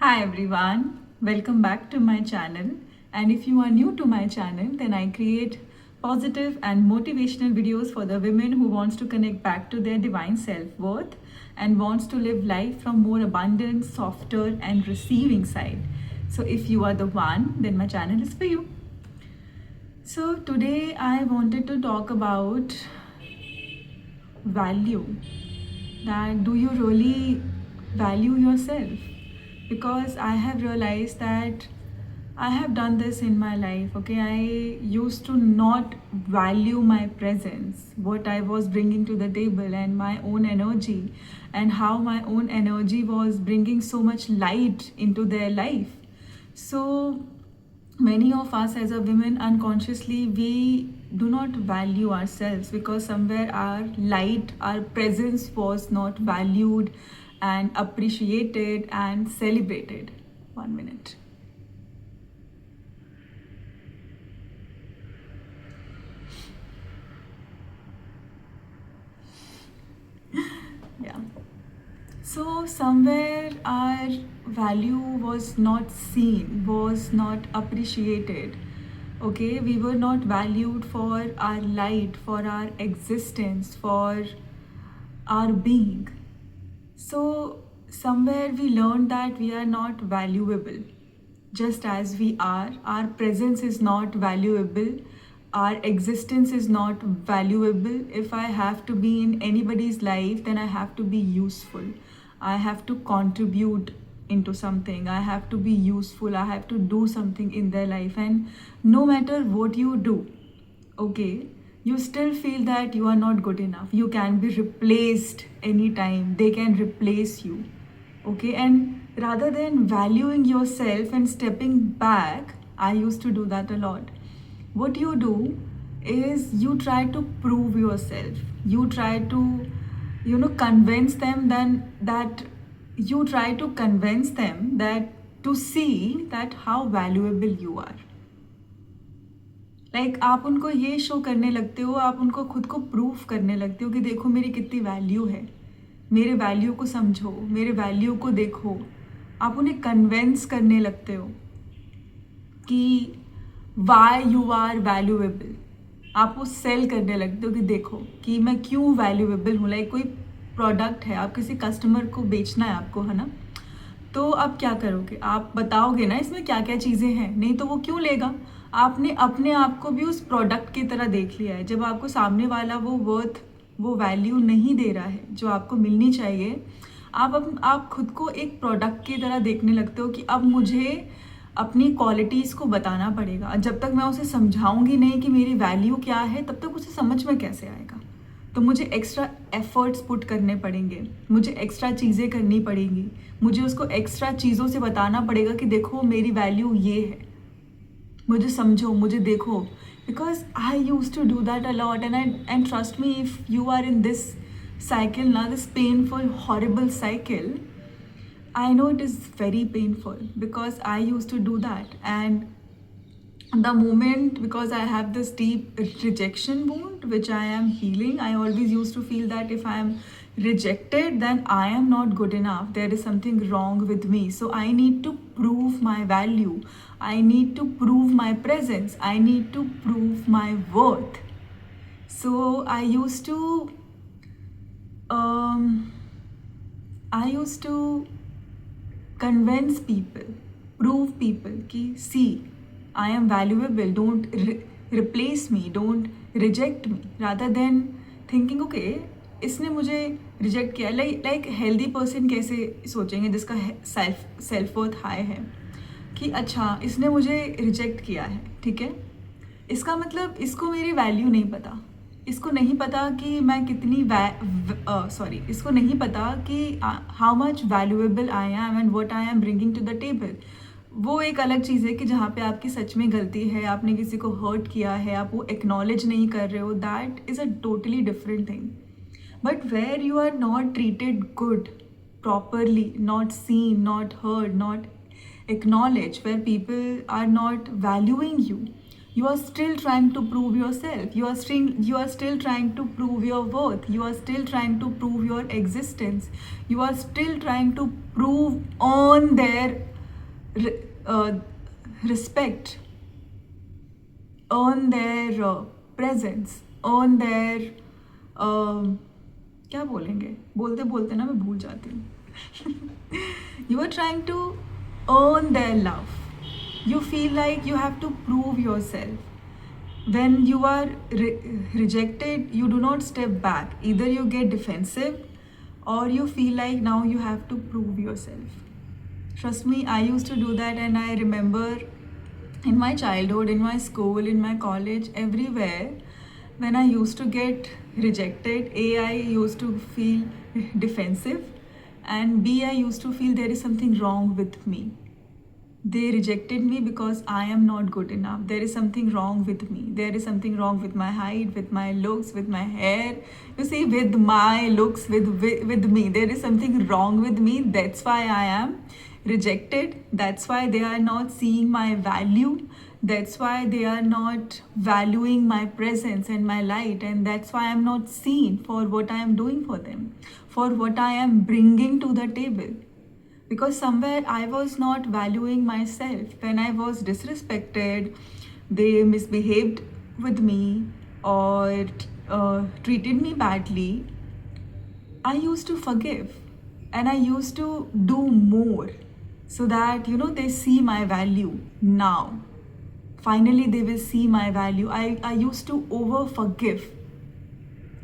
Hi everyone, welcome back to my channel. And if you are new to my channel, then I create positive and motivational videos for the women who wants to connect back to their divine self-worth and wants to live life from more abundant, softer and receiving side. So if you are the one, then my channel is for you. So today I wanted to talk about value. That do you really value yourself? Because I have realized that I have done this in my life. Okay, I used to not value my presence, what I was bringing to the table, and my own energy, and how my own energy was bringing so much light into their life. So many of us as a women unconsciously we do not value ourselves because somewhere our light, our presence was not valued and appreciated and celebrated. 1 minute. Yeah. So somewhere our value was not seen, was not appreciated. Okay, we were not valued for our light, for our existence, for our being. So somewhere we learned that we are not valuable just as we are. Our presence is not valuable. Our existence is not valuable. If I have to be in anybody's life, then I have to be useful. I have to contribute into something. I have to be useful. I have to do something in their life. And no matter what you do, okay, you still feel that you are not good enough. You can be replaced anytime. They can replace you. Okay, and rather than valuing yourself and stepping back, I used to do that a lot. What you do is you try to prove yourself. You try to, convince them then that you try to convince them that to see that how valuable you are. Like आप उनको ये show करने लगते हो, आप उनको खुद को प्रूफ करने लगते हो कि देखो मेरी कितनी वैल्यू है, मेरे वैल्यू को समझो, मेरे वैल्यू को देखो. आप उन्हें कन्वेंस करने लगते हो कि वाई यू आर वैल्यूएबल. आप वो सेल करने लगते हो कि देखो कि मैं क्यों वैल्यूएबल हूँ. लाइक कोई प्रोडक्ट है, आप किसी कस्टमर को बेचना है आपको, है ना. तो आप क्या करोगे, आप बताओगे ना इसमें क्या क्या चीज़ें हैं, नहीं तो वो क्यों लेगा. आपने अपने आप को भी उस प्रोडक्ट की तरह देख लिया है. जब आपको सामने वाला वो वर्थ, वो वैल्यू नहीं दे रहा है जो आपको मिलनी चाहिए, आप खुद को एक प्रोडक्ट की तरह देखने लगते हो कि अब मुझे अपनी क्वालिटीज़ को बताना पड़ेगा. जब तक मैं उसे समझाऊंगी नहीं कि मेरी वैल्यू क्या है, तब तक उसे समझ में कैसे आएगा. तो मुझे एक्स्ट्रा एफर्ट्स पुट करने पड़ेंगे, मुझे एक्स्ट्रा चीज़ें करनी पड़ेंगी, मुझे उसको एक्स्ट्रा चीज़ों से बताना पड़ेगा कि देखो मेरी वैल्यू ये है, मुझे समझो, मुझे देखो. Because I use to do that a lot and trust me, if you are in this cycle now, this painful horrible cycle, I know it is very painful because I used to do that. And the moment, because I have this deep rejection wound which I am healing, I always used to feel that if I am rejected then I am not good enough, there is something wrong with me, so I need to prove my value, I need to prove my presence, I need to prove my worth. So I used to I used to convince people, prove people कि see, I am valuable, don't replace me, don't reject me, rather than thinking okay इसने मुझे reject किया. Like healthy person कैसे सोचेंगे जिसका self worth high है कि अच्छा इसने मुझे रिजेक्ट किया है, ठीक है, इसका मतलब इसको मेरी वैल्यू नहीं पता, इसको नहीं पता कि मैं कितनी इसको नहीं पता कि how much valuable I am and what I am bringing to the table. वो एक अलग चीज़ है कि जहाँ पे आपकी सच में गलती है, आपने किसी को हर्ट किया है, आप वो एक्नॉलेज नहीं कर रहे हो, that is a totally different thing. But where you are not treated good properly, not seen, not heard, not acknowledged, where people are not valuing you, you are still trying to prove yourself, you are still trying to prove your worth, you are still trying to prove your existence, you are still trying to prove on their re- uh, respect, earn their presence, earn their क्या बोलेंगे, बोलते बोलते ना मैं भूल जाती हूँ. You are trying to earn their love. You feel like you have to prove yourself. When you are rejected, you do not step back. Either you get defensive or you feel like now you have to prove yourself. Trust me, I used to do that, and I remember in my childhood, in my school, in my college, everywhere, when I used to get rejected, A, I used to feel defensive, and B, I used to feel there is something wrong with me. They rejected me because I am not good enough. There is something wrong with me. There is something wrong with my height, with my looks, with my hair. You see, with my looks, with me, there is something wrong with me. That's why I am rejected. That's why they are not seeing my value. That's why they are not valuing my presence and my light. And that's why I'm not seen for what I am doing for them, for what I am bringing to the table. Because somewhere I was not valuing myself. When I was disrespected, they misbehaved with me or treated me badly, I used to forgive and I used to do more so that they see my value now. Finally, they will see my value. I used to over forgive.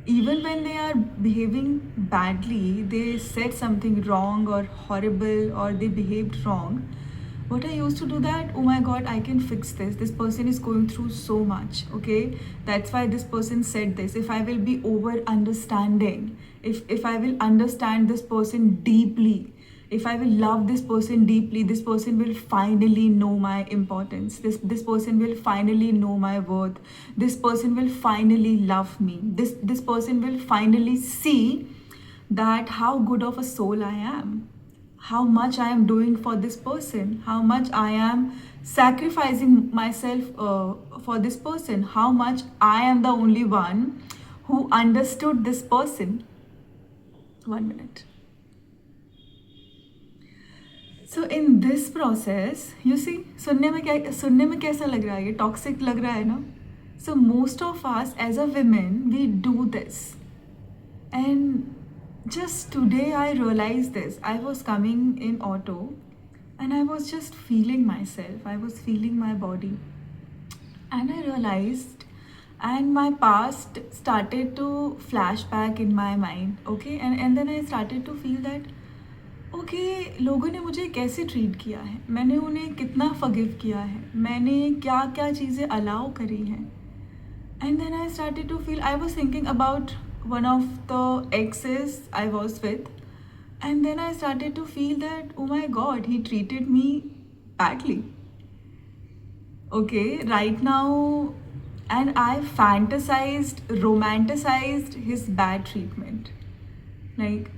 Even when they are behaving badly, they said something wrong or horrible or they behaved wrong. What I used to do that, oh my god, I can fix this. This person is going through so much, okay? That's why this person said this. If I will be over understanding, if I will understand this person deeply, if I will love this person deeply, this person will finally know my importance. This person will finally know my worth. This person will finally love me. This person will finally see that how good of a soul I am, how much I am doing for this person, how much I am sacrificing myself for this person, how much I am the only one who understood this person. 1 minute. So in this process, you see, सुनने में कैसा लग रहा है, ये toxic लग रहा है ना. So most of us as a women, we do this. And just today I realized this. I was coming in auto and I was just feeling myself. I was feeling my body. And I realized, and my past started to flash back in my mind, okay? And then I started to feel that, okay लोगों ने मुझे कैसे treat किया है, मैंने उन्हें कितना forgive किया है, मैंने क्या क्या चीज़ें अलाउ करी हैं. And then I started to feel, I was thinking about one of the exes I was with, and then I started to feel that oh my God, he treated me badly. Okay right now, and I fantasized, romanticized his bad treatment. Like,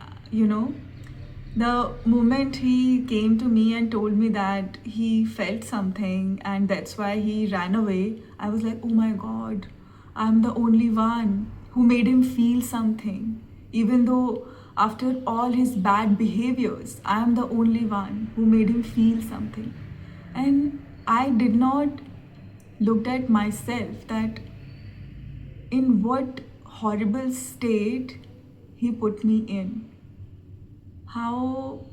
the moment he came to me and told me that he felt something and that's why he ran away, I was like, oh my god, I'm the only one who made him feel something. Even though after all his bad behaviors, I'm the only one who made him feel something. And I did not looked at myself that in what horrible state he put me in, how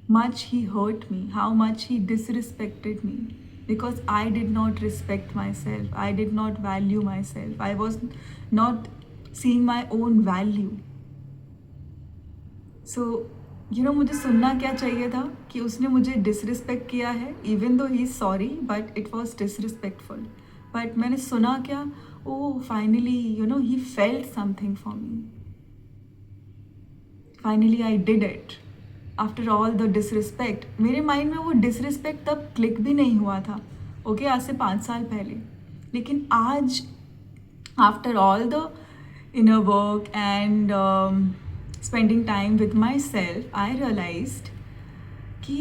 much he hurt me, how much he disrespected me, because I did not respect myself, I did not value myself, I was not seeing my own value. So मुझे सुनना क्या चाहिए था कि उसने मुझे disrespect किया है, even though he is sorry but it was disrespectful. But मैंने सुना क्या, oh finally he felt something for me. Finally I did it after all the disrespect. मेरे माइंड में वो डिसरिस्पेक्ट तब क्लिक भी नहीं हुआ था, ओके, आज से 5 साल पहले. लेकिन आज after all the inner work and spending time with myself, I realized कि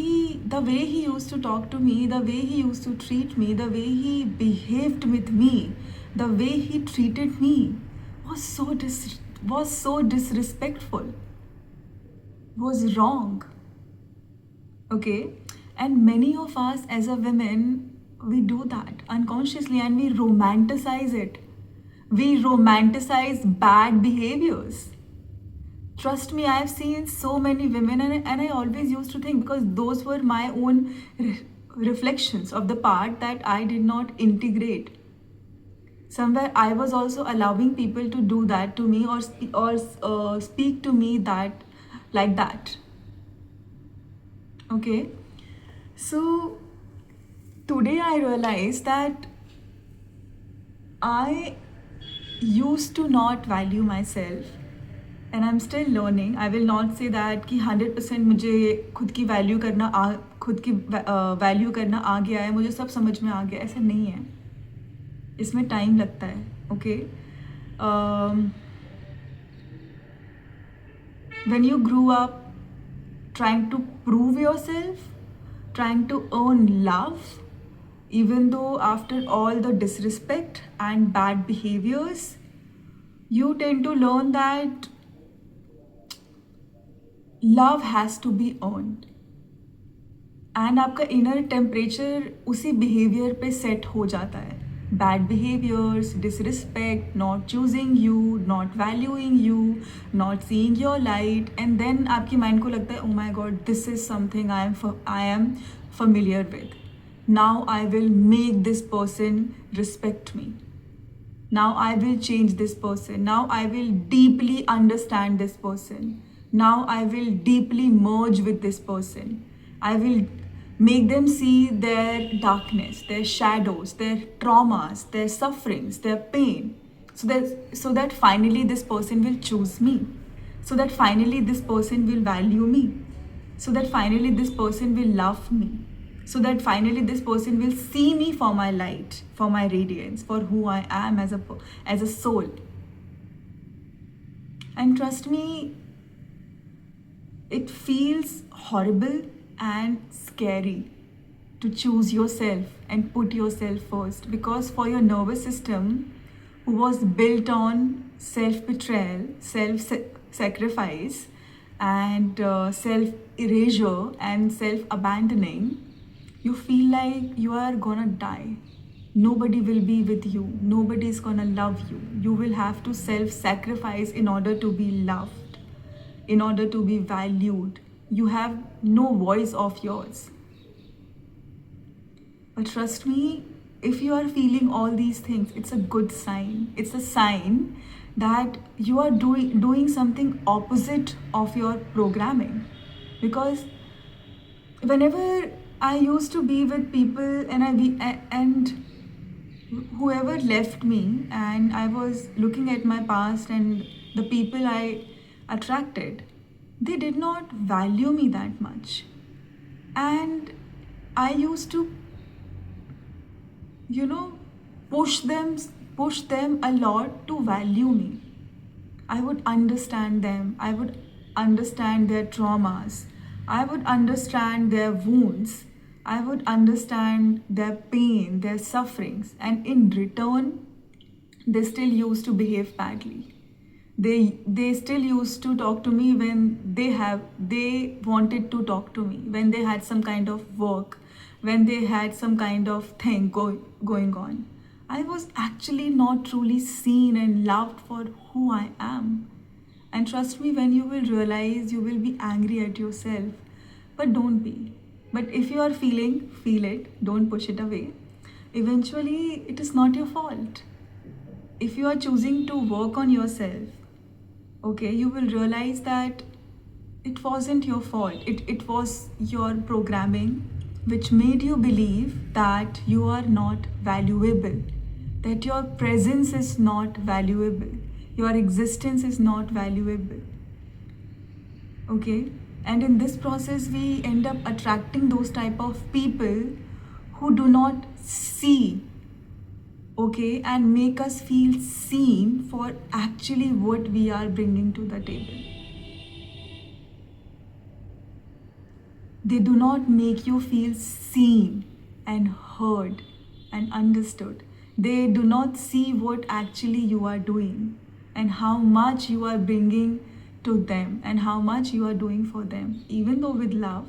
the way he used to talk to me, the way he used to treat me, the way he behaved with me, the way he treated me was so disrespectful, was wrong. Okay, And many of us as a women, we do that unconsciously and we romanticize it. We romanticize bad behaviors. Trust me, I've seen so many women, and I always used to think, because those were my own reflections of the part that I did not integrate. Somewhere I was also allowing people to do that to me, or speak to me that like that. Okay, so today I realized that I used to not value myself, and I'm still learning. I will not say that कि 100% मुझे खुद की value करना आ गया है, मुझे सब समझ में आ गया, ऐसा नहीं है. इसमें टाइम लगता है. Okay, when you grew up trying to prove yourself, trying to earn love, even though after all the disrespect and bad behaviors, you tend to learn that love has to be earned. And आपका inner temperature उसी behaviour पे set हो जाता है. Bad behaviours, disrespect, not choosing you, not valuing you, not seeing your light, and then आपकी mind को लगता है oh my god, this is something I am familiar with. Now I will make this person respect me. Now I will change this person. Now I will deeply understand this person. Now I will deeply merge with this person. I will make them see their darkness, their shadows, their traumas, their sufferings, their pain. So that finally this person will choose me. So that finally this person will value me. So that finally this person will love me. So that finally this person will see me for my light, for my radiance, for who I am as a soul. And trust me, it feels horrible and scary to choose yourself and put yourself first, because for your nervous system, who was built on self-betrayal, self-sacrifice, and self-erasure and self-abandoning, you feel like you are gonna die. Nobody will be with you. Nobody is gonna love you. You will have to self-sacrifice in order to be loved, in order to be valued. You have no voice of yours. But trust me, if you are feeling all these things, it's a good sign. It's a sign that you are doing something opposite of your programming. Because whenever I used to be with people and whoever left me, and I was looking at my past and the people I attracted, they did not value me that much. And I used to, push them a lot to value me. I would understand them. I would understand their traumas. I would understand their wounds. I would understand their pain, their sufferings. And in return, they still used to behave badly. They still used to talk to me when they wanted to talk to me, when they had some kind of work, when they had some kind of thing going on. I was actually not truly seen and loved for who I am. And trust me, when you will realize, you will be angry at yourself. But don't be. But if you are feel it, don't push it away. Eventually, it is not your fault. If you are choosing to work on yourself, okay, you will realize that it wasn't your fault. It was your programming which made you believe that you are not valuable, that your presence is not valuable, your existence is not valuable. Okay? And in this process, we end up attracting those type of people who do not see, okay, and make us feel seen for actually what we are bringing to the table. They do not make you feel seen and heard and understood. They do not see what actually you are doing and how much you are bringing to them and how much you are doing for them, even though with love.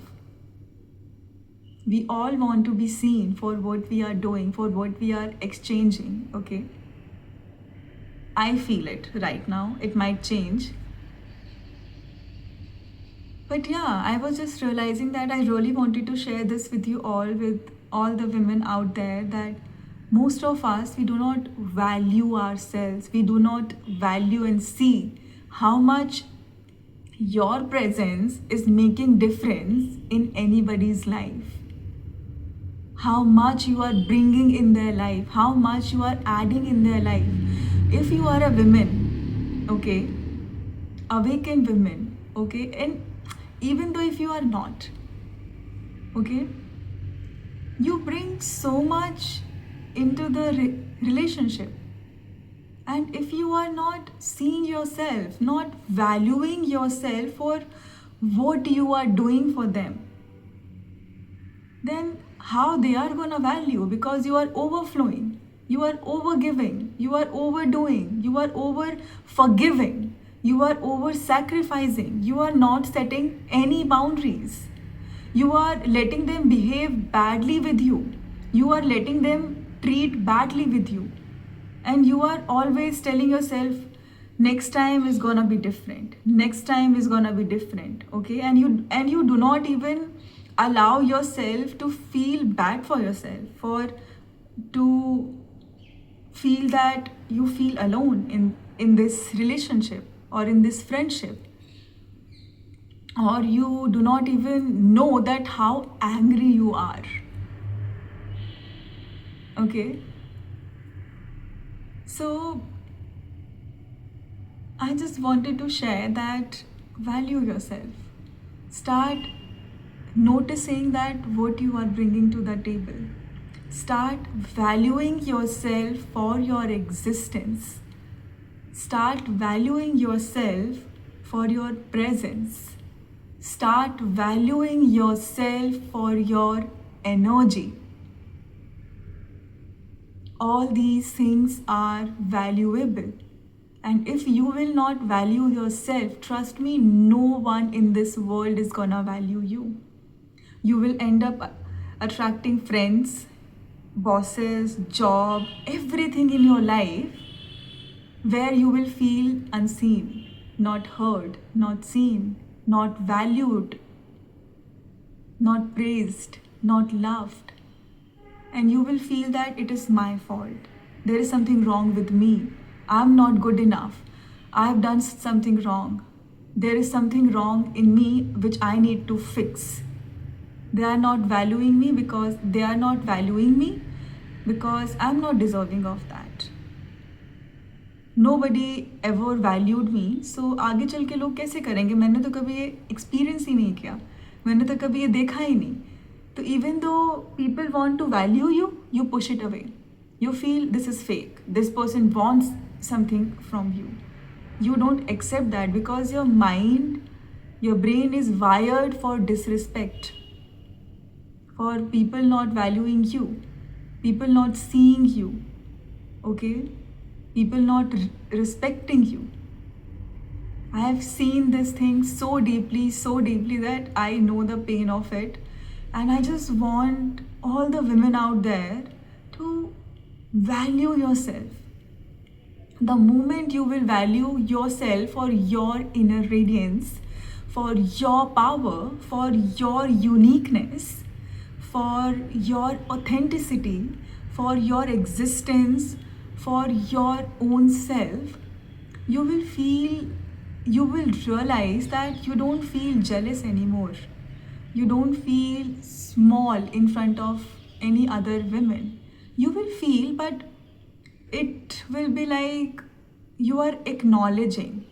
We all want to be seen for what we are doing, for what we are exchanging, okay? I feel it right now. It might change. But yeah, I was just realizing that I really wanted to share this with all the women out there, that most of us, we do not value ourselves. We do not value and see how much your presence is making difference in anybody's life. How much you are bringing in their life, how much you are adding in their life. If you are a woman, okay, awakened women, okay, and even though if you are not, okay, you bring so much into the relationship. And if you are not seeing yourself, not valuing yourself for what you are doing for them, then how they are going to value? Because you are overflowing, you are overgiving, you are overdoing, you are over forgiving, you are over sacrificing, you are not setting any boundaries, you are letting them behave badly with you, you are letting them treat badly with you, and you are always telling yourself next time is gonna be different, next time is gonna be different, okay? And you do not even allow yourself to feel bad for yourself, for to feel that you feel alone in this relationship or in this friendship, or you do not even know that how angry you are, okay? So I just wanted to share that value yourself. Start noticing that what you are bringing to the table. Start valuing yourself for your existence. Start valuing yourself for your presence. Start valuing yourself for your energy. All these things are valuable. And if you will not value yourself, trust me, no one in this world is gonna value you. You will end up attracting friends, bosses, job, everything in your life where you will feel unseen, not heard, not seen, not valued, not praised, not loved. And you will feel that it is my fault. There is something wrong with me. I'm not good enough. I have done something wrong. There is something wrong in me which I need to fix. They are not valuing me because I'm not deserving of that. Nobody ever valued me. So आगे चल के लोग कैसे करेंगे? मैंने तो कभी ये एक्सपीरियंस ही नहीं किया, मैंने तो कभी ये देखा ही नहीं. So even though people want to value you, you push it away. You feel this is fake. This person wants something from you. You don't accept that because your mind, your brain is wired for disrespect, for people not valuing you, people not seeing you, okay? People not respecting you. I have seen this thing so deeply that I know the pain of it. And I just want all the women out there to value yourself. The moment you will value yourself for your inner radiance, for your power, for your uniqueness, for your authenticity, for your existence, for your own self, you will realize that you don't feel jealous anymore. You don't feel small in front of any other women. You will feel, but it will be like you are acknowledging.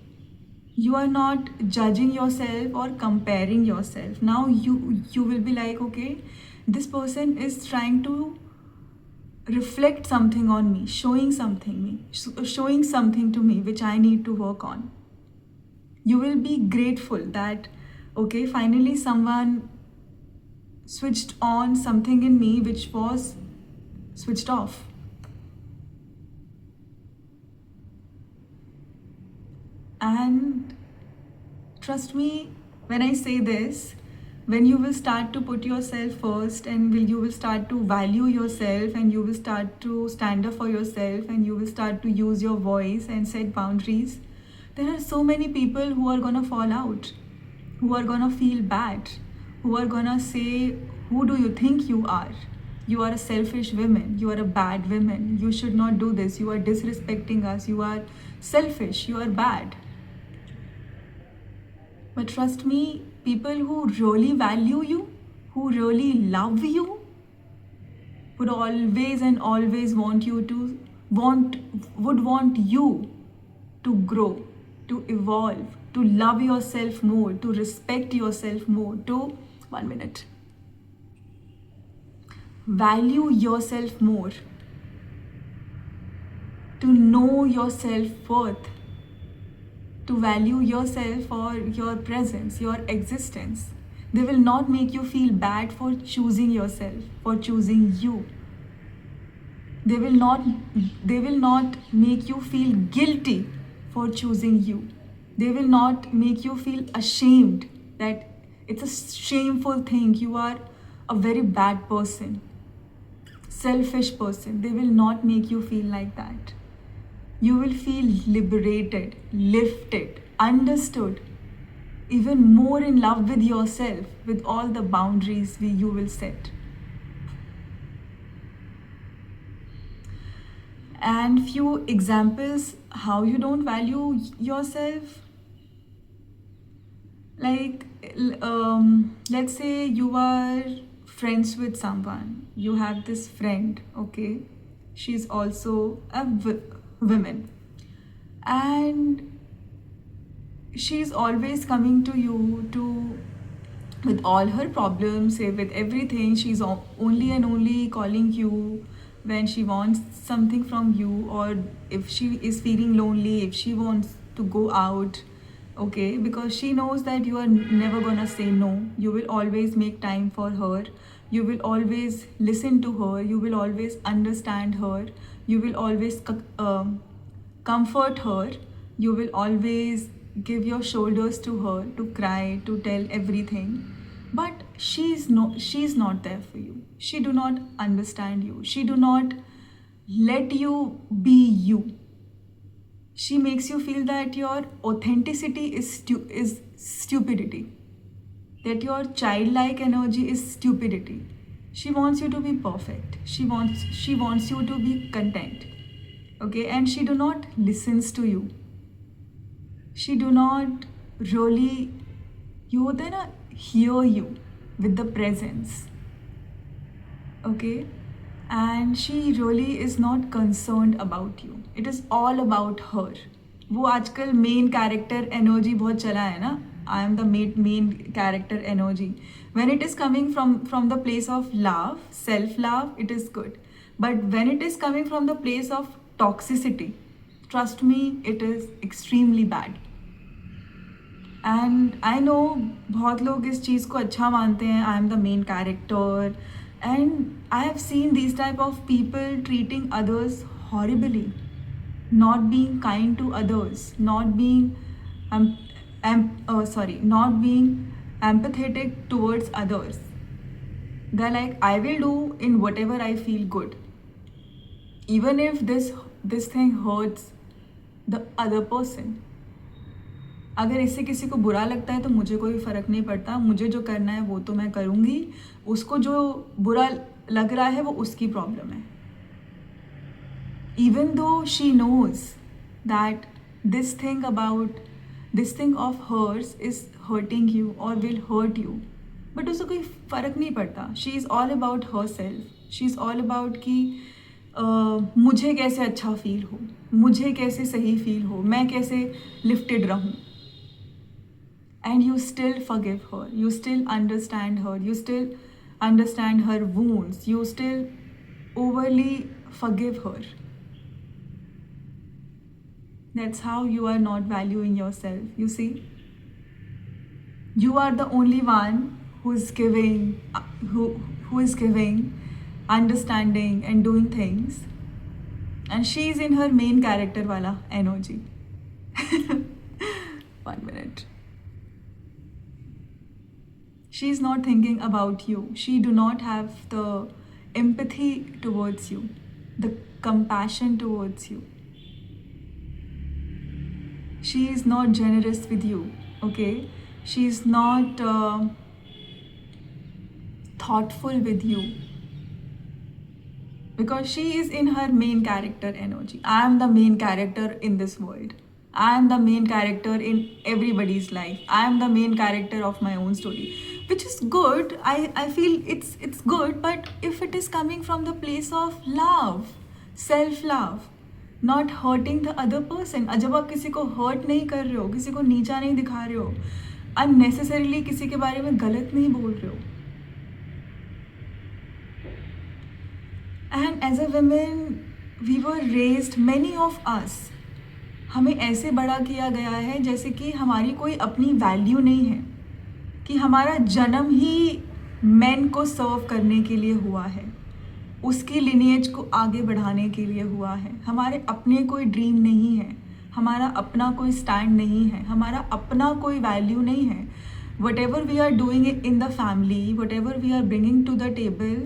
You are not judging yourself or comparing yourself. Now you will be like, okay, this person is trying to reflect something on me, showing something to me which I need to work on. You will be grateful that, okay, finally someone switched on something in me which was switched off. And trust me when I say this, when you will start to put yourself first, and you will start to value yourself, and you will start to stand up for yourself, and you will start to use your voice and set boundaries, there are so many people who are gonna fall out, who are gonna feel bad, who are gonna say, who do you think you are? You are a selfish woman, you are a bad woman, you should not do this, you are disrespecting us, you are selfish, you are bad. But trust me, people who really value you, who really love you, would always and always would want you to grow, to evolve, to love yourself more, to respect yourself more, to 1 minute. Value yourself more, to know your self-worth, to value yourself for your presence, your existence. They will not make you feel bad for choosing yourself, for choosing you. They will not make you feel guilty for choosing you. They will not make you feel ashamed that it's a shameful thing. You are a very bad person, selfish person. They will not make you feel like that. You will feel liberated, lifted, understood, even more in love with yourself, with all the boundaries you will set. And few examples how you don't value yourself. Like, let's say you are friends with someone. You have this friend, okay? She's also a woman. And she's always coming to you with all her problems, with everything. She's only and only calling you when she wants something from you, or if she is feeling lonely, if she wants to go out, okay? Because she knows that you are never gonna say no. You will always make time for her. You will always listen to her. You will always understand her. You will always comfort her. You will always give your shoulders to her, to cry, to tell everything. But she's not there for you. She do not understand you. She do not let you be you. She makes you feel that your authenticity is stupidity, that your childlike energy is stupidity. She wants you to be perfect. She wants you to be content, okay? And she do not listens to you. She do not really, you then hear you with the presence, okay? And she really is not concerned about you. It is all about her. वो आजकल main character energy बहुत चला है ना, I am the main character energy. When it is coming from the place of love, self-love, it is good. But when it is coming from the place of toxicity, trust me, it is extremely bad. And I know बहुत लोग इस चीज़ को अच्छा मानते हैं, I am the main character. And I have seen these type of people treating others horribly, not being kind to others, not being not being empathetic towards others. They're like, I will do in whatever I feel good, even if this thing hurts the other person. अगर इससे किसी को बुरा लगता है तो मुझे कोई फ़र्क नहीं पड़ता. मुझे जो करना है वो तो मैं करूँगी. उसको जो बुरा लग रहा है वो उसकी प्रॉब्लम है. Even though she knows that this thing of hers is hurting you or will hurt you, but उसको कोई फ़र्क नहीं पड़ता. She is all about herself. She is all about कि मुझे कैसे अच्छा फील हो, मुझे कैसे सही फील हो, मैं कैसे लिफ्टेड रहूँ. And you still forgive her, you still understand her, you still understand her wounds, you still overly forgive her. That's how you are not valuing yourself. You see, you are the only one who is giving, understanding and doing things, and she is in her main character wala energy. 1 minute. She is not thinking about you. She do not have the empathy towards you, the compassion towards you. She is not generous with you, okay? She is not thoughtful with you, because she is in her main character energy. I am the main character in this world. I am the main character in everybody's life. I am the main character of my own story, which is good. I feel it's good, but if it is coming from the place of love, self love, not hurting the other person. जब आप किसी को hurt नहीं कर रहे हो, किसी को नीचा नहीं दिखा रहे हो, unnecessarily किसी के बारे में गलत नहीं बोल रहे हो. And as a woman, we were raised, many of us, हमें ऐसे बड़ा किया गया है जैसे कि हमारी कोई अपनी वैल्यू नहीं है, कि हमारा जन्म ही मैन को सर्व करने के लिए हुआ है, उसकी लिनिएज को आगे बढ़ाने के लिए हुआ है. हमारे अपने कोई ड्रीम नहीं है, हमारा अपना कोई स्टैंड नहीं है, हमारा अपना कोई वैल्यू नहीं है. Whatever we are doing in the family, whatever we are bringing to the table,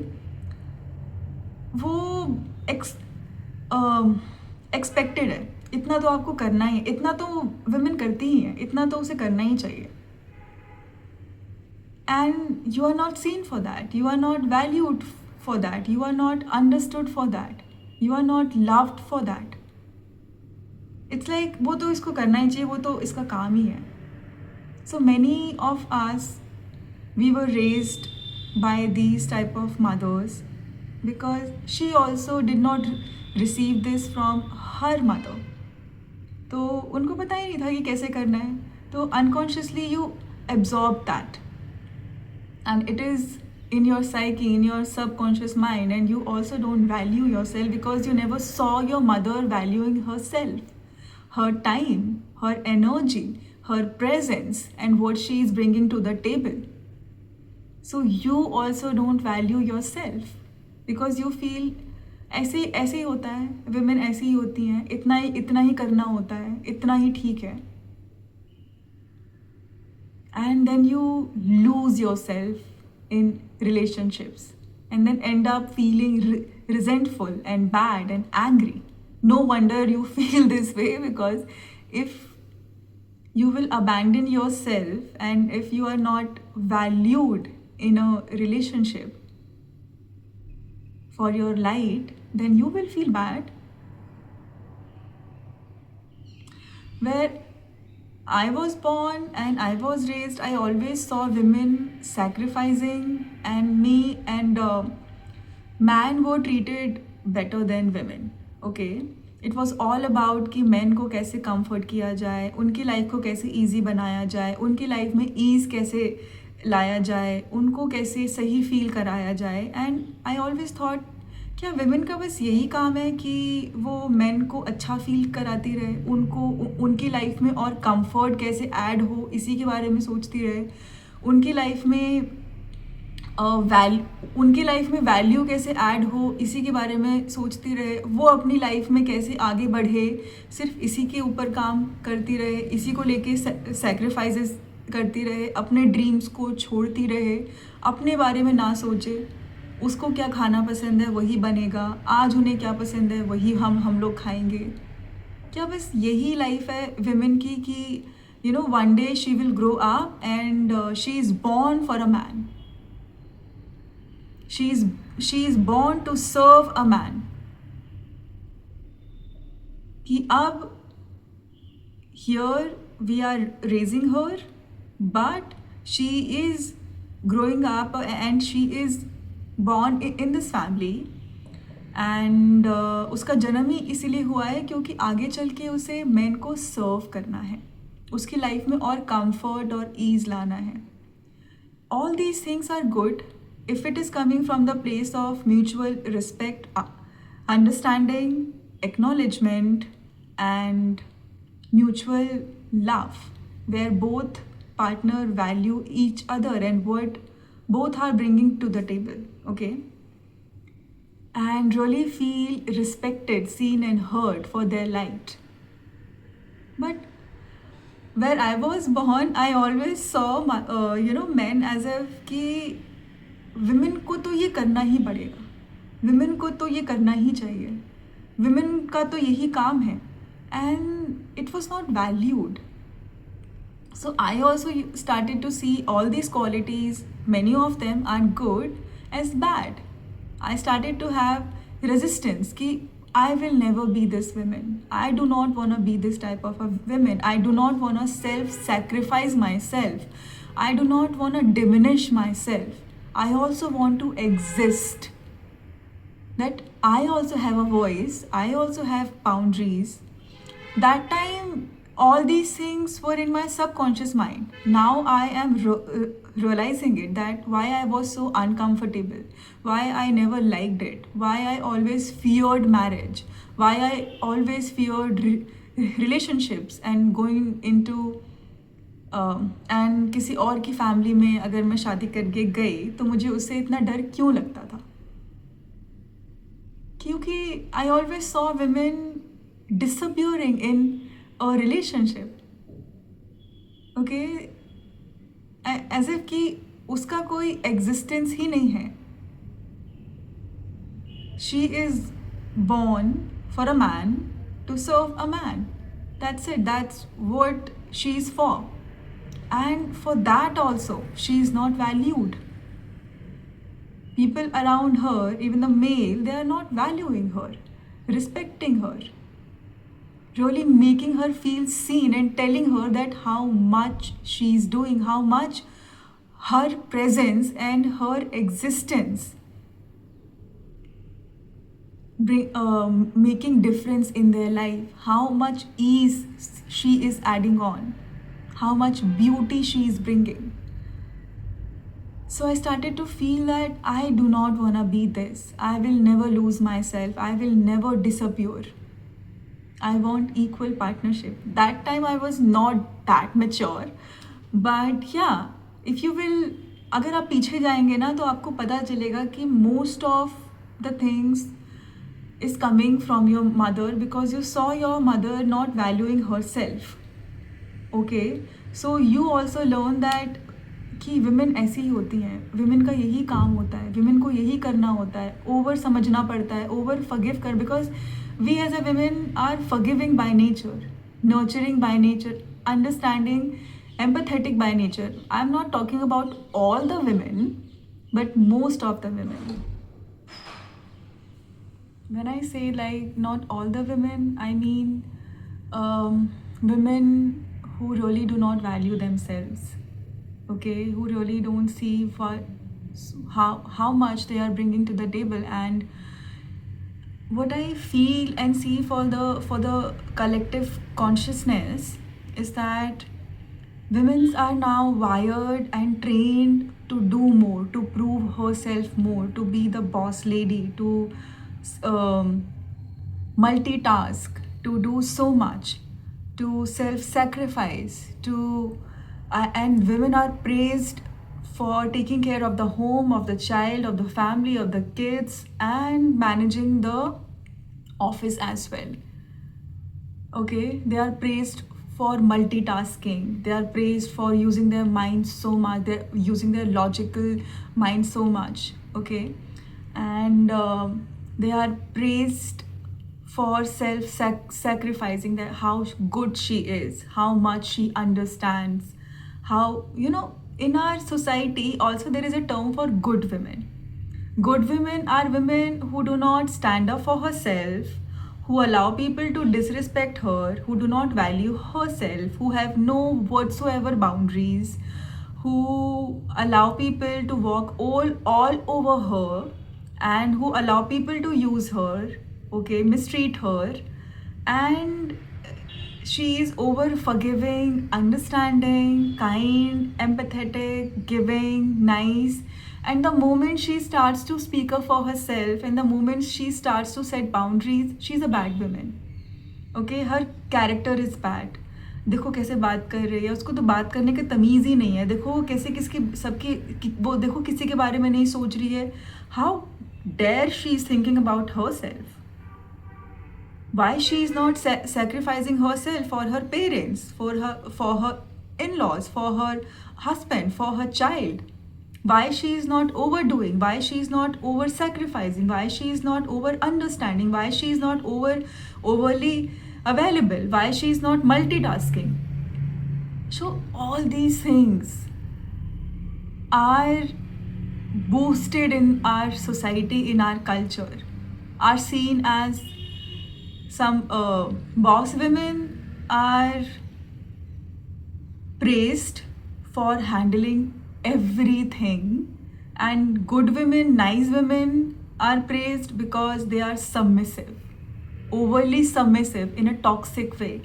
वो एक्सपेक्टेड है. इतना तो आपको करना ही है, इतना तो वुमेन करती ही है, इतना तो उसे करना ही चाहिए. And you are not seen for that, you are not valued for that, you are not understood for that, you are not loved for that. It's like वो तो इसको करना ही चाहिए, वो तो इसका काम ही है. So many of us, we were raised by these type of mothers because she also did not receive this from her mother. तो उनको पता ही नहीं था कि कैसे करना है, तो unconsciously you absorb that and it is in your psyche, in your subconscious mind, and you also don't value yourself because you never saw your mother valuing herself, her time, her energy, her presence, and what she is bringing to the table. So you also don't value yourself because you feel ऐसे ऐसे ही होता है, women ऐसी ही होती हैं, इतना ही करना होता है, इतना ही ठीक है. And then you lose yourself in relationships and then end up feeling resentful and bad and angry. No wonder you feel this way, because if you will abandon yourself and if you are not valued in a relationship for your light, then you will feel bad. Where I was born and I was raised, I always saw women sacrificing, and me and man were treated better than women. Okay, it was all about कि men को कैसे comfort किया जाए, उनकी life को कैसे easy बनाया जाए, उनकी life में ease कैसे लाया जाए, उनको कैसे सही feel कराया जाए. And I always thought क्या विमेन का बस यही काम है कि वो मेन को अच्छा फील कराती रहे, उनको उनकी लाइफ में और कंफर्ट कैसे ऐड हो इसी के बारे में सोचती रहे, उनकी लाइफ में उनकी लाइफ में वैल्यू कैसे ऐड हो इसी के बारे में सोचती रहे, वो अपनी लाइफ में कैसे आगे बढ़े सिर्फ इसी के ऊपर काम करती रहे, इसी को लेके सैक्रिफाइसेस करती रहे, अपने ड्रीम्स को छोड़ती रहे, अपने बारे में ना सोचे. उसको क्या खाना पसंद है वही बनेगा, आज उन्हें क्या पसंद है वही हम लोग खाएंगे. क्या बस यही लाइफ है विमेन की कि you know one day she will grow up and she is born for a man, she is born to serve a man, कि अब here we are raising her but she is growing up and she is born in this family and उसका जन्म ही इसीलिए हुआ है क्योंकि आगे चल के उसे मैन को सर्व करना है, उसकी लाइफ में और कंफर्ट और ईज लाना है. All these things are good if it is coming from the place of mutual respect, understanding, acknowledgement and mutual love, where both partner value each other and what both are bringing to the table, okay, and really feel respected, seen and heard for their light. But where I was born, I always saw men as if कि women को तो ये करना ही पड़ेगा, women को तो ये करना ही चाहिए, women का तो यही काम है, and it was not valued. So I also started to see all these qualities, many of them are good, as bad. I started to have resistance कि I will never be this woman. I do not want to be this type of a woman. I do not want to self-sacrifice myself. I do not want to diminish myself. I also want to exist. That I also have a voice. I also have boundaries. That time, all these things were in my subconscious mind. Now I am realizing it, that why I was so uncomfortable, why I never liked it, why I always feared marriage, why I always feared relationships and going into and किसी और की family में अगर मैं शादी करके गई तो मुझे उससे इतना डर क्यों लगता था? क्योंकि I always saw women disappearing in a relationship. Okay, as if कि उसका कोई existence ही नहीं है. She is born for a man to serve a man. That's it. That's what she's for. And for that also, she is not valued. People around her, even the male, they are not valuing her, respecting her, really making her feel seen and telling her that how much she's doing, how much her presence and her existence making difference in their life, how much ease she is adding on, how much beauty she is bringing. So I started to feel that I do not want to be this. I will never lose myself. I will never disappear. I want equal partnership. That time I was not that mature. But yeah, if you will, अगर आप पीछे जाएंगे ना तो आपको पता चलेगा कि most of the things is coming from your mother, because you saw your mother not valuing herself. Okay, so you also learn that कि women ऐसी ही होती हैं, women का यही काम होता है, women को यही करना होता है, over समझना पड़ता है, over forgive कर, because we as a women are forgiving by nature, nurturing by nature, understanding, empathetic by nature. I'm not talking about all the women, but most of the women. When I say like not all the women, I mean women who really do not value themselves, okay, who really don't see what how much they are bringing to the table. And what I feel and see for the collective consciousness is that women are now wired and trained to do more, to prove herself more, to be the boss lady, to multitask, to do so much, to self-sacrifice, to and women are praised for taking care of the home, of the child, of the family, of the kids, and managing the office as well. Okay, they are praised for multitasking, they are praised for using their mind so much, they're using their logical mind so much. Okay, and they are praised for self-sacrificing, that how good she is, how much she understands, how, you know, in our society also there is a term for good women. Good women are women who do not stand up for herself, who allow people to disrespect her, who do not value herself, who have no whatsoever boundaries, who allow people to walk all over her, and who allow people to use her, okay, mistreat her. And she is over forgiving, understanding, kind, empathetic, giving, nice. And the moment she starts to speak up for herself, and the moment she starts to set boundaries, she's a bad woman. Okay, her character is bad. देखो कैसे बात कर रही है, उसको तो बात करने की तमीज़ ही नहीं है. देखो कैसे किसकी सबकी वो देखो किसी के बारे में नहीं सोच रही है. How dare she is thinking about herself. Why she is not sacrificing herself for her parents, for her in-laws, for her husband, for her child? Why she is not overdoing? Why she is not over sacrificing? Why she is not over understanding? Why she is not overly available? Why she is not multitasking? So all these things are boosted in our society, in our culture, are seen as some boss women are praised for handling everything, and good women, nice women are praised because they are submissive, overly submissive in a toxic way,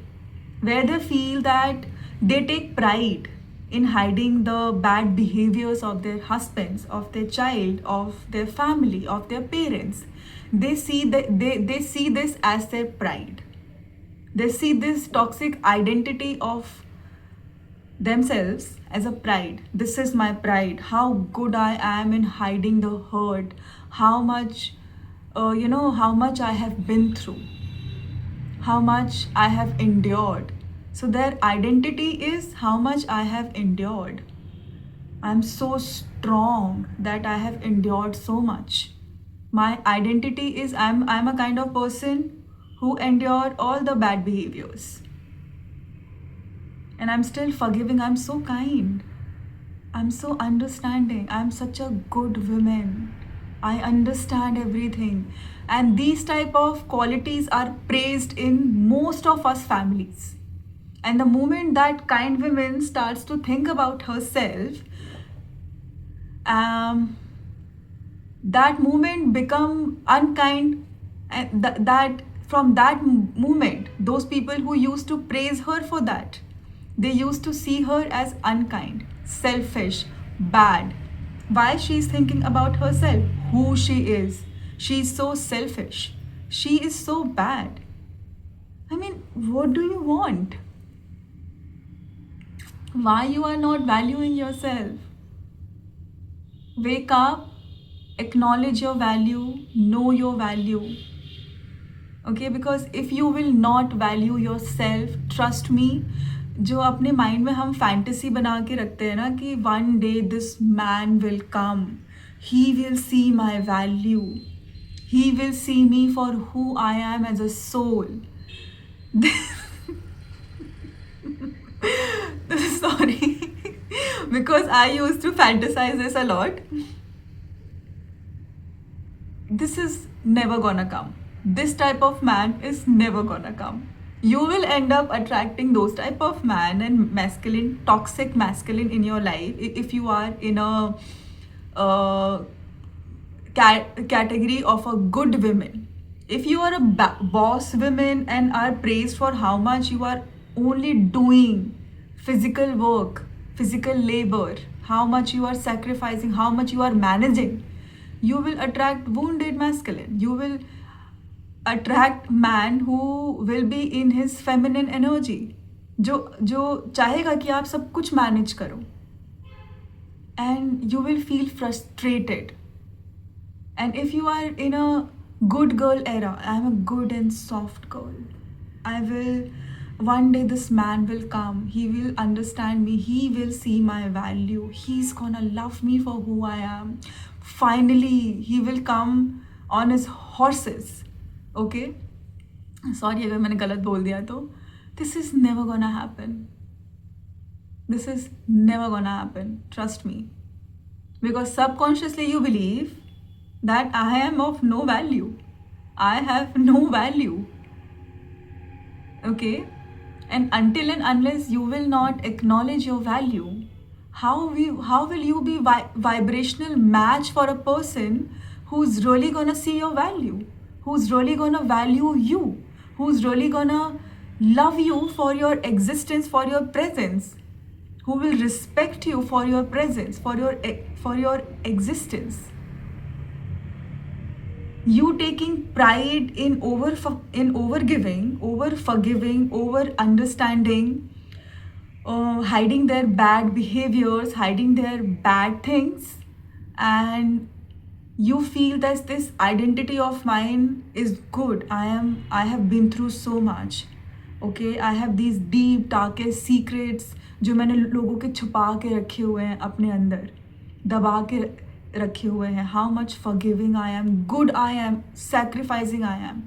where they feel that they take pride in hiding the bad behaviors of their husbands, of their child, of their family, of their parents. They see that they see this as their pride. They see this toxic identity of themselves as a pride. This is my pride. How good I am in hiding the hurt. How much, how much I have been through, how much I have endured. So their identity is how much I have endured. I'm so strong that I have endured so much. My identity is I'm a kind of person who endured all the bad behaviors. And I'm still forgiving. I'm so kind. I'm so understanding. I'm such a good woman. I understand everything. And these type of qualities are praised in most of us families. And the moment that kind woman starts to think about herself, that moment become unkind, and that from that moment, those people who used to praise her for that, they used to see her as unkind, selfish, bad. Why she's thinking about herself, who she is. She's so selfish. She is so bad. I mean, what do you want? Why you are not valuing yourself? Wake up, acknowledge your value, know your value. Okay, because if you will not value yourself, trust me, जो अपने mind में हम fantasy बना के रखते हैं ना कि one day this man will come, he will see my value, he will see me for who I am as a soul. Sorry, because I used to fantasize this a lot. This is never gonna come. This type of man is never gonna come. You will end up attracting those type of man and masculine, toxic masculine in your life if you are in a category of a good woman. If you are a boss woman and are praised for how much you are only doing physical work, physical labor, how much you are sacrificing, how much you are managing, you will attract wounded masculine. You will attract man who will be in his feminine energy, जो चाहेगा कि आप सब कुछ manage करो, and you will feel frustrated. And if you are in a good girl era, I am a good and soft girl, I will, one day this man will come, he will understand me, he will see my value, he's gonna love me for who I am. Finally he will come on his horses. Okay, sorry अगर मैंने गलत बोल दिया तो. This is never gonna happen. This is never gonna happen. Trust me. Because subconsciously you believe that I am of no value. I have no value. Okay? And until and unless you will not acknowledge your value, how will you be vibrational match for a person who's really gonna see your value? Who's really gonna value you, who's really gonna love you for your existence, for your presence, who will respect you for your presence, for your existence. You taking pride in overgiving, over forgiving, over understanding, hiding their bad behaviors, hiding their bad things, and you feel that this identity of mine is good. I have been through so much. Okay, I have these deep darkest secrets जो मैंने लोगों के छुपा के रखे हुए हैं अपने अंदर, दबा के रखे हुए हैं. How much forgiving I am, good I am, sacrificing I am.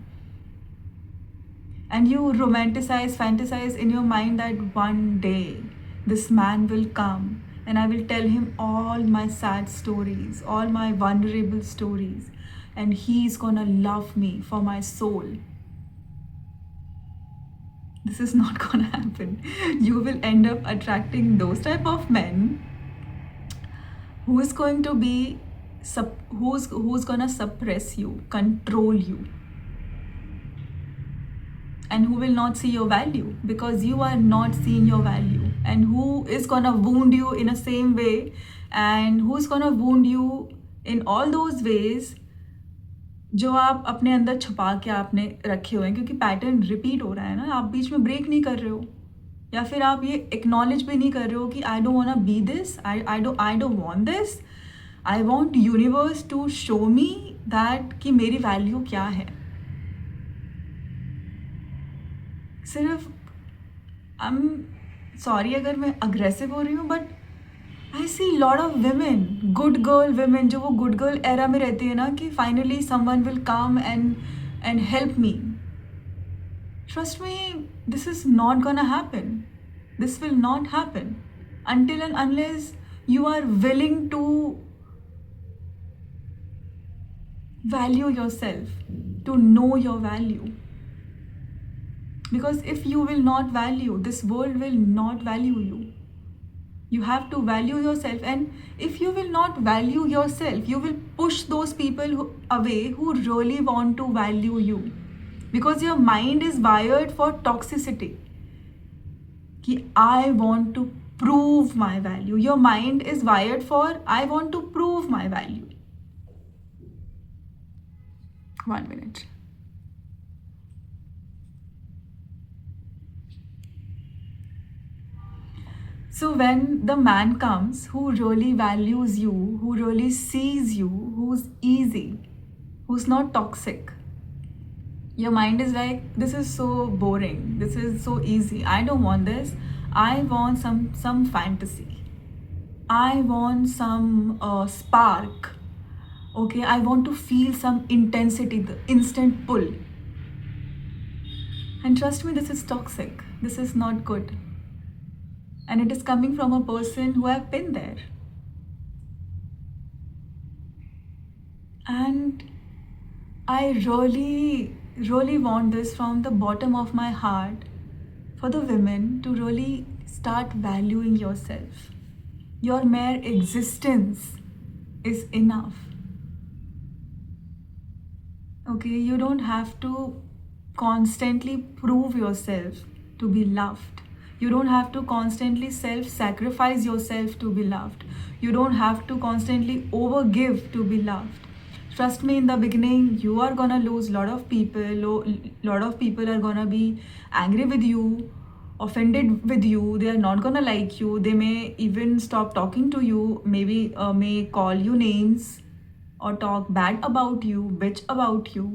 And you romanticize, fantasize in your mind that one day this man will come and I will tell him all my sad stories, all my vulnerable stories, and he's gonna love me for my soul. This is not gonna happen. You will end up attracting those type of men who is going to be who's gonna suppress you, control you, and who will not see your value because you are not seeing your value, and who is gonna wound you in a same way, and who's gonna wound you in all those ways जो आप अपने अंदर छुपा के आपने रखे हुए हैं, क्योंकि पैटर्न रिपीट हो रहा है ना. आप बीच में ब्रेक नहीं कर रहे हो, या फिर आप ये एक्नॉलेज भी नहीं कर रहे हो कि I don't want to be this, I don't want this. I want universe to show me that कि मेरी वैल्यू क्या है. सिर्फ आई एम सॉरी अगर मैं अग्रेसिव हो रही हूँ, but I see lot of women, good girl women, जो वो गुड गर्ल एरा में रहती है ना, कि finally someone will come and help me. Trust me, this is not gonna happen. This will not happen until and unless you are willing to value yourself, to know your value. Because if you will not value, this world will not value you. You have to value yourself, and if you will not value yourself, you will push those people away who really want to value you, because your mind is wired for toxicity. Ki I want to prove my value. Your mind is wired for I want to prove my value. 1 minute. So when the man comes who really values you, who really sees you, who's easy, who's not toxic, your mind is like, this is so boring, this is so easy, I don't want this. I want some fantasy. I want some spark. Okay, I want to feel some intensity, the instant pull. And trust me, this is toxic. This is not good. And it is coming from a person who have been there. And I really want this from the bottom of my heart for the women to really start valuing yourself. Your mere existence is enough. Okay, you don't have to constantly prove yourself to be loved. You don't have to constantly self-sacrifice yourself to be loved. You don't have to constantly overgive to be loved. Trust me, in the beginning, you are gonna lose a lot of people. Lot of people are gonna be angry with you, offended with you. They are not gonna like you. They may even stop talking to you. Maybe may call you names or talk bad about you, bitch about you.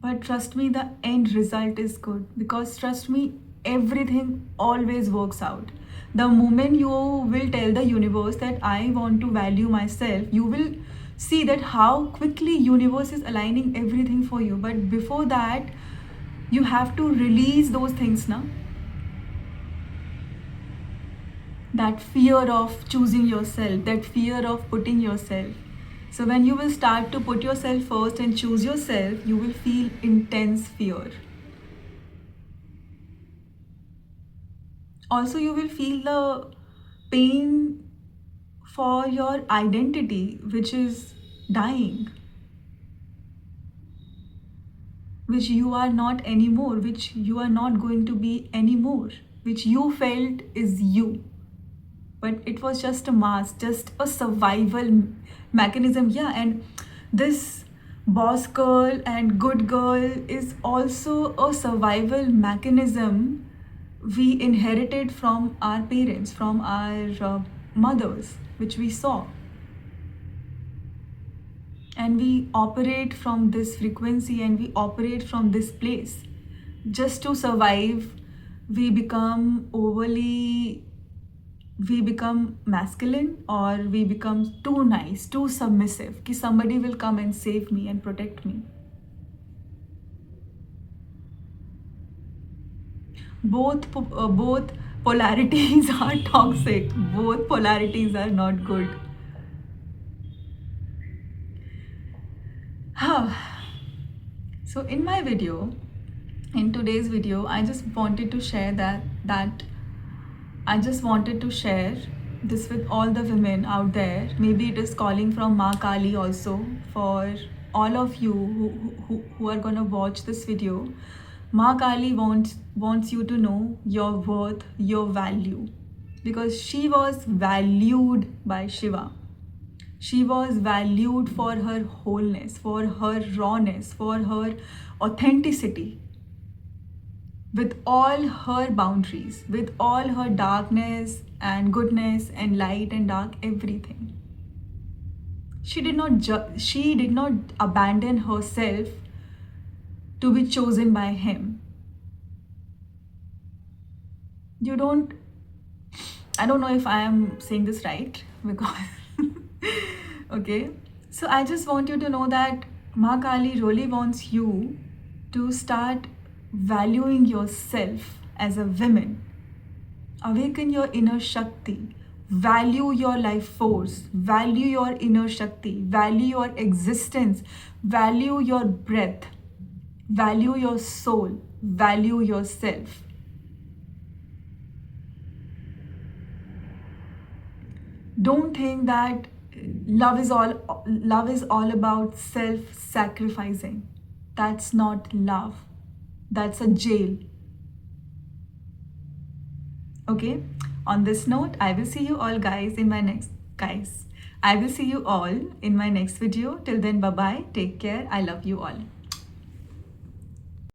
But trust me, the end result is good, because trust me, everything always works out. The moment you will tell the universe that I want to value myself, you will see that how quickly universe is aligning everything for you. But before that, you have to release those things now. That fear of choosing yourself, that fear of putting yourself. So when you will start to put yourself first and choose yourself, you will feel intense fear. Also, you will feel the pain for your identity, which is dying, which you are not anymore, which you are not going to be anymore, which you felt is you. But it was just a mask, just a survival mechanism. Yeah, and this boss girl and good girl is also a survival mechanism we inherited from our parents, from our mothers, which we saw. and we operate from this frequency and we operate from this place. Just to survive, we become masculine, or we become too nice, too submissive, कि somebody will come and save me and protect me. Both polarities are toxic. Both polarities are not good. So in today's video, I just wanted to share that I just wanted to share this with all the women out there. Maybe it is calling from Ma Kali also for all of you who are gonna watch this video. Ma Kali wants you to know your worth, your value, because she was valued by Shiva. She was valued for her wholeness, for her rawness, for her authenticity, with all her boundaries, with all her darkness and goodness and light and dark, everything. She did not abandon herself to be chosen by him. I don't know if I am saying this right, because okay. So I just want you to know that Ma Kali really wants you to start valuing yourself as a woman. Awaken your inner Shakti. Value your life force. Value your inner Shakti. Value your existence. Value your breath. Value your soul. Value yourself. Don't think that love is all about self-sacrificing. That's not love. That's a jail. Okay? On this note, I will see you all I will see you all in my next video. Till then, bye-bye. Take care. I love you all.